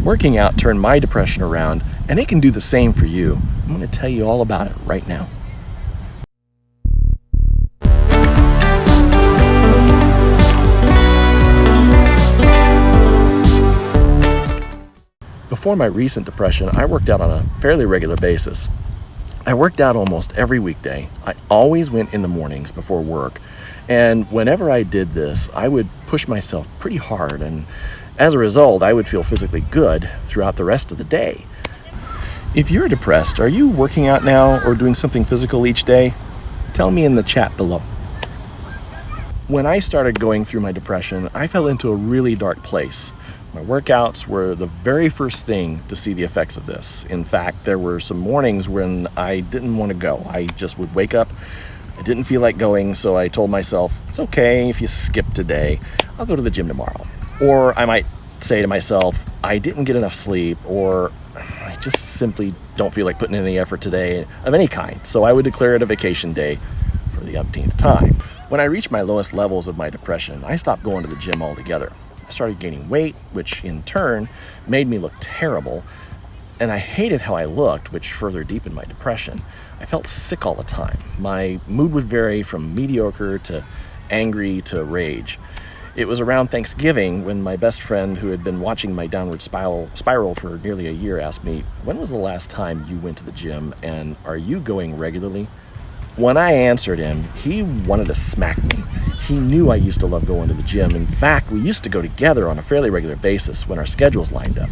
Working out turned my depression around, and it can do the same for you. I'm going to tell you all about it right now. Before my recent depression, I worked out on a fairly regular basis. I worked out almost every weekday. I always went in the mornings before work, and whenever I did this, I would push myself pretty hard, and as a result, I would feel physically good throughout the rest of the day. If you're depressed, are you working out now or doing something physical each day? Tell me in the chat below. When I started going through my depression, I fell into a really dark place. My workouts were the very first thing to see the effects of this. In fact, there were some mornings when I didn't want to go. I just would wake up, I didn't feel like going, so I told myself, it's okay if you skip today, I'll go to the gym tomorrow. Or I might say to myself, I didn't get enough sleep, or I just simply don't feel like putting in any effort today of any kind, so I would declare it a vacation day for the umpteenth time. When I reached my lowest levels of my depression, I stopped going to the gym altogether. I started gaining weight, which in turn made me look terrible, and I hated how I looked, which further deepened my depression. I felt sick all the time. My mood would vary from mediocre to angry to rage. It was around Thanksgiving when my best friend, who had been watching my downward spiral for nearly a year, asked me, when was the last time you went to the gym, and are you going regularly? When I answered him, he wanted to smack me. He knew I used to love going to the gym. In fact, we used to go together on a fairly regular basis when our schedules lined up.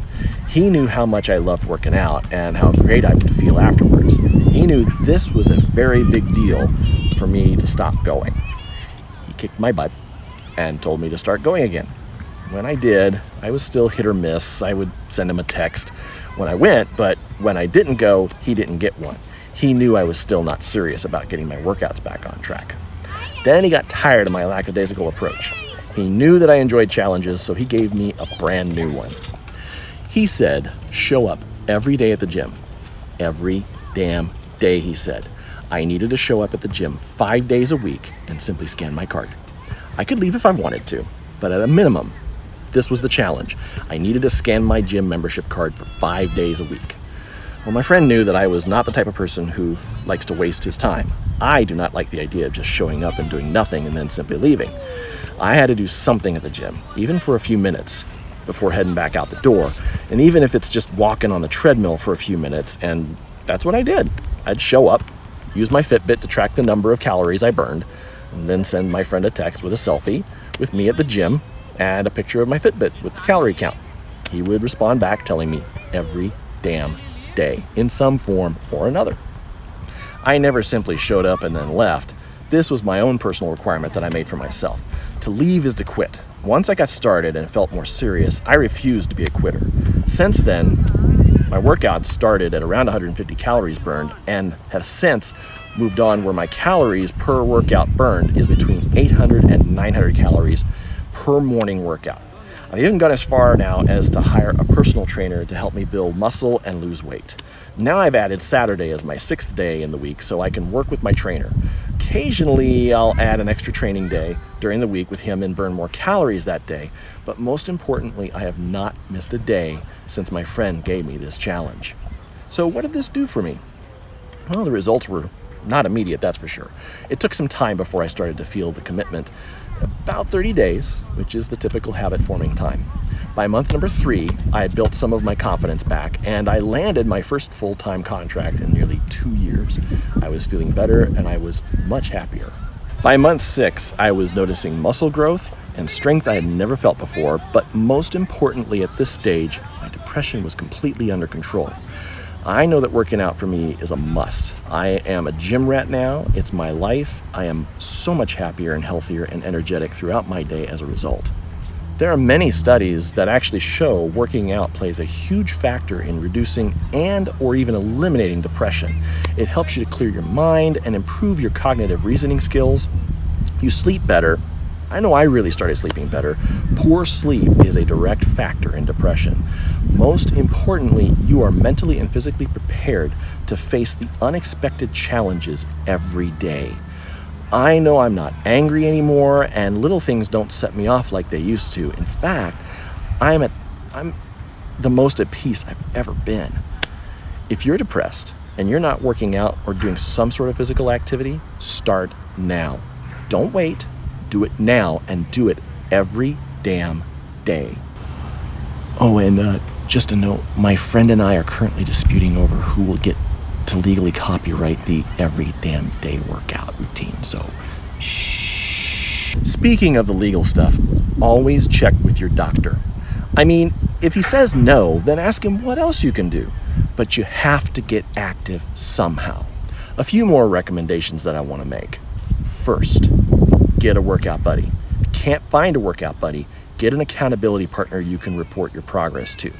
He knew how much I loved working out and how great I would feel afterwards. He knew this was a very big deal for me to stop going. He kicked my butt and told me to start going again. When I did, I was still hit or miss. I would send him a text when I went, but when I didn't go, he didn't get one. He knew I was still not serious about getting my workouts back on track. Then he got tired of my lackadaisical approach. He knew that I enjoyed challenges, so he gave me a brand new one. He said, show up every day at the gym. Every damn day, he said. I needed to show up at the gym 5 days a week and simply scan my card. I could leave if I wanted to, but at a minimum, this was the challenge. I needed to scan my gym membership card for 5 days a week. Well, my friend knew that I was not the type of person who likes to waste his time. I do not like the idea of just showing up and doing nothing and then simply leaving. I had to do something at the gym, even for a few minutes, before heading back out the door. And even if it's just walking on the treadmill for a few minutes, and that's what I did. I'd show up, use my Fitbit to track the number of calories I burned, and then send my friend a text with a selfie with me at the gym and a picture of my Fitbit with the calorie count. He would respond back telling me every damn day in some form or another. I never simply showed up and then left. This was my own personal requirement that I made for myself. To leave is to quit. Once I got started and felt more serious, I refused to be a quitter. Since then, my workouts started at around 150 calories burned and have since moved on where my calories per workout burned is between 800 and 900 calories per morning workout. I've even gone as far now as to hire a personal trainer to help me build muscle and lose weight. Now I've added Saturday as my 6th day in the week so I can work with my trainer. Occasionally I'll add an extra training day during the week with him and burn more calories that day, but most importantly, I have not missed a day since my friend gave me this challenge. So what did this do for me? Well, the results were not immediate, that's for sure. It took some time before I started to feel the commitment. About 30 days, which is the typical habit-forming time. By month number 3, I had built some of my confidence back, and I landed my first full-time contract in nearly 2 years. I was feeling better, and I was much happier. By month 6, I was noticing muscle growth and strength I had never felt before, but most importantly at this stage, my depression was completely under control. I know that working out for me is a must. I am a gym rat now. It's my life. I am so much happier and healthier and energetic throughout my day as a result. There are many studies that actually show working out plays a huge factor in reducing and or even eliminating depression. It helps you to clear your mind and improve your cognitive reasoning skills. You sleep better. I know I really started sleeping better. Poor sleep is a direct factor in depression. Most importantly, you are mentally and physically prepared to face the unexpected challenges every day. I know I'm not angry anymore, and little things don't set me off like they used to. In fact, I'm the most at peace I've ever been. If you're depressed and you're not working out or doing some sort of physical activity, start now. Don't wait. Do it now, and do it every damn day. Oh, and just a note, my friend and I are currently disputing over who will get to legally copyright the every damn day workout routine, so shh. Speaking of the legal stuff, always check with your doctor. I mean, if he says no, then ask him what else you can do. But you have to get active somehow. A few more recommendations that I want to make. First, get a workout buddy. If you can't find a workout buddy, get an accountability partner you can report your progress to.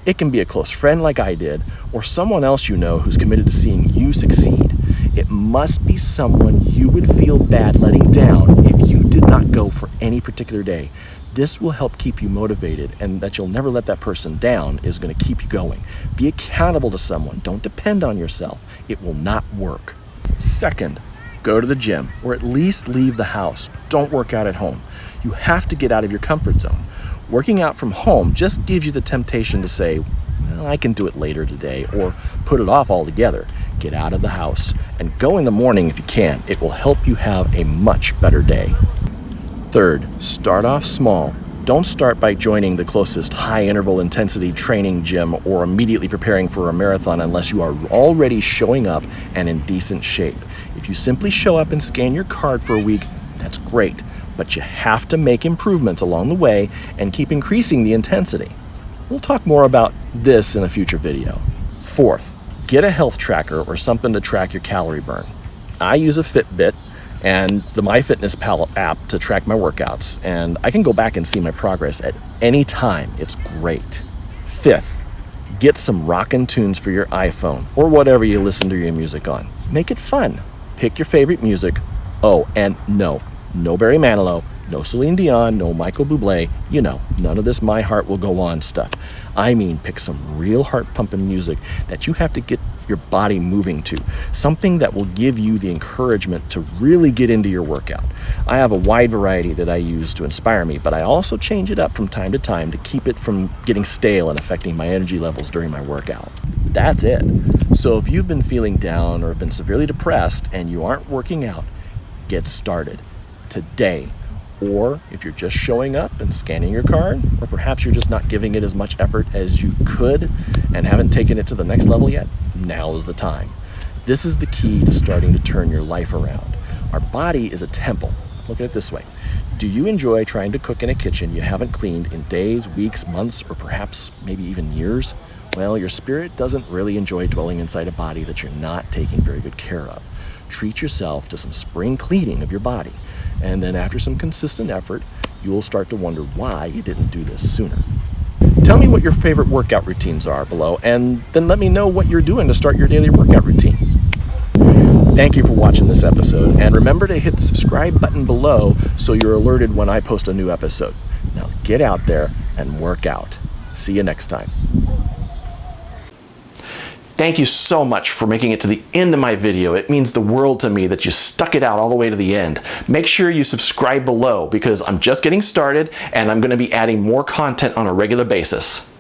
It can be a close friend like I did, or someone else you know who's committed to seeing you succeed. It must be someone you would feel bad letting down if you did not go for any particular day. This will help keep you motivated, and that you'll never let that person down is going to keep you going. Be accountable to someone. Don't depend on yourself. It will not work. Second, go to the gym, or at least leave the house. Don't work out at home. You have to get out of your comfort zone. Working out from home just gives you the temptation to say, well, I can do it later today, or put it off altogether. Get out of the house and go in the morning if you can. It will help you have a much better day. Third, start off small. Don't start by joining the closest high interval intensity training gym or immediately preparing for a marathon unless you are already showing up and in decent shape. If you simply show up and scan your card for a week, that's great, but you have to make improvements along the way and keep increasing the intensity. We'll talk more about this in a future video. Fourth, get a health tracker or something to track your calorie burn. I use a Fitbit and the MyFitnessPal app to track my workouts, and I can go back and see my progress at any time. It's great. Fifth, get some rockin' tunes for your iPhone or whatever you listen to your music on. Make it fun. Pick your favorite music. Oh, and no Barry Manilow, no Celine Dion, no Michael Bublé, none of this My Heart Will Go On stuff. I mean, pick some real heart-pumping music that you have to get your body moving to, something that will give you the encouragement to really get into your workout. I have a wide variety that I use to inspire me, but I also change it up from time to time to keep it from getting stale and affecting my energy levels during my workout. That's it. So if you've been feeling down or been severely depressed and you aren't working out, get started today. Or if you're just showing up and scanning your card, or perhaps you're just not giving it as much effort as you could and haven't taken it to the next level yet, now is the time. This is the key to starting to turn your life around. Our body is a temple. Look at it this way. Do you enjoy trying to cook in a kitchen you haven't cleaned in days, weeks, months, or perhaps maybe even years? Well, your spirit doesn't really enjoy dwelling inside a body that you're not taking very good care of. Treat yourself to some spring cleaning of your body. And then after some consistent effort, you'll start to wonder why you didn't do this sooner. Tell me what your favorite workout routines are below, and then let me know what you're doing to start your daily workout routine. Thank you for watching this episode, and remember to hit the subscribe button below so you're alerted when I post a new episode. Now get out there and work out. See you next time. Thank you so much for making it to the end of my video. It means the world to me that you stuck it out all the way to the end. Make sure you subscribe below because I'm just getting started and I'm going to be adding more content on a regular basis.